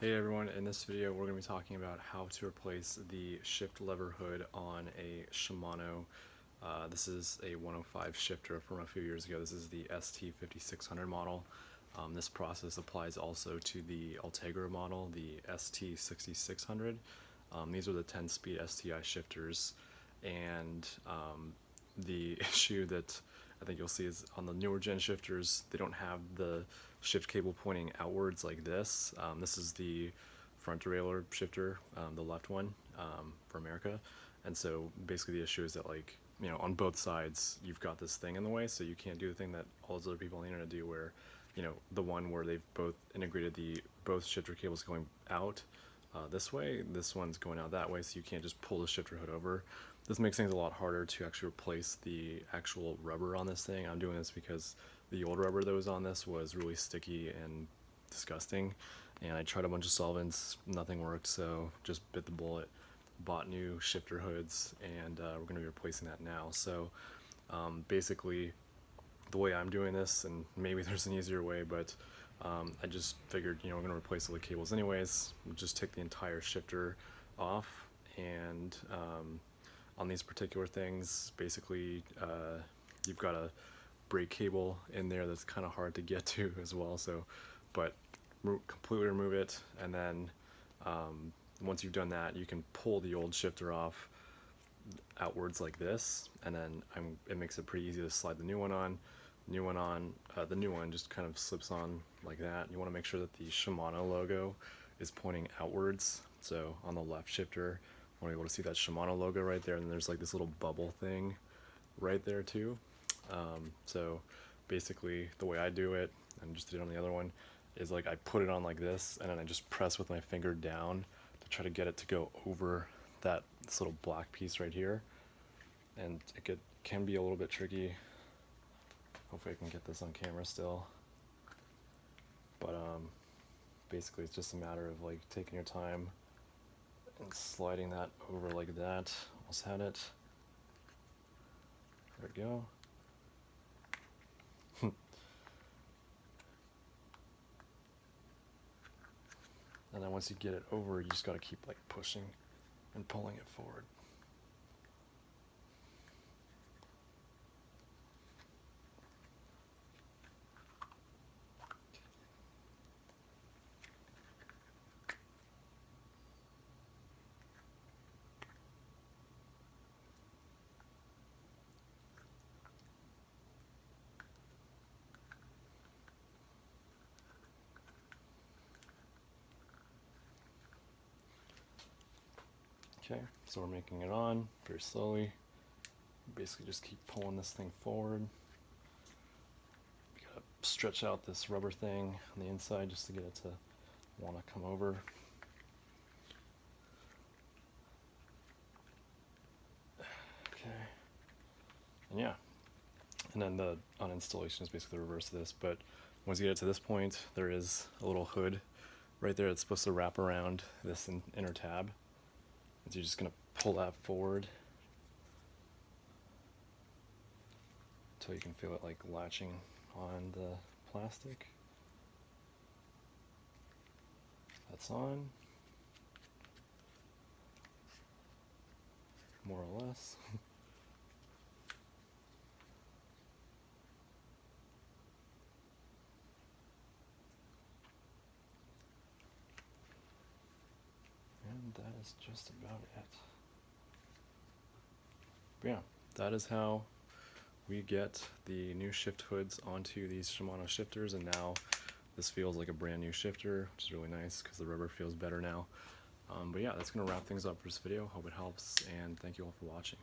Hey everyone, in this video we're going to be talking about how to replace the shift lever hood on a Shimano. This is a 105 shifter from a few years ago. This is the ST5600 model. This process applies also to the Ultegra model, the ST6600. These are the 10-speed STI shifters, and the issue that I think you'll see is on the newer gen shifters, they don't have the shift cable pointing outwards like this. This is the front derailleur shifter, the left one for America. And so basically the issue is that, like, you know, on both sides you've got this thing in the way, so you can't do the thing that all those other people on the internet do where, you know, the one where they've both integrated the both shifter cables going out this way, this one's going out that way, so you can't just pull the shifter hood over. This makes things a lot harder to actually replace the actual rubber on this thing. I'm doing this because the old rubber that was on this was really sticky and disgusting, and I tried a bunch of solvents, nothing worked, so just bit the bullet, bought new shifter hoods, and we're going to be replacing that now. So basically the way I'm doing this, and maybe there's an easier way, but I just figured, you know, we're going to replace all the cables anyways. We'll just take the entire shifter off, and on these particular things, basically you've got a brake cable in there that's kind of hard to get to as well. So, but completely remove it, and then once you've done that, you can pull the old shifter off outwards like this, and then it makes it pretty easy to slide the new one on. The new one just kind of slips on like that. You want to make sure that the Shimano logo is pointing outwards. So on the left shifter, we're able to see that Shimano logo right there, and there's like this little bubble thing right there too. So basically the way I do it, and just did it on the other one, is like I put it on like this, and then I just press with my finger down to try to get it to go over this little black piece right here. And it can be a little bit tricky. Hopefully I can get this on camera still. But basically it's just a matter of like taking your time and sliding that over like that. Almost had it. There we go. And then once you get it over, you just got to keep like pushing and pulling it forward. Okay, so we're making it on very slowly. Basically just keep pulling this thing forward. You gotta stretch out this rubber thing on the inside just to get it to want to come over. Okay, and yeah, and then the uninstallation is basically the reverse of this, but once you get it to this point, there is a little hood right there that's supposed to wrap around this inner tab. And so you're just going to pull that forward until you can feel it like latching on the plastic. That's on, more or less. And that is just about it. But yeah, that is how we get the new shift hoods onto these Shimano shifters, and now this feels like a brand new shifter, which is really nice because the rubber feels better now. But yeah, that's going to wrap things up for this video. Hope it helps, and thank you all for watching.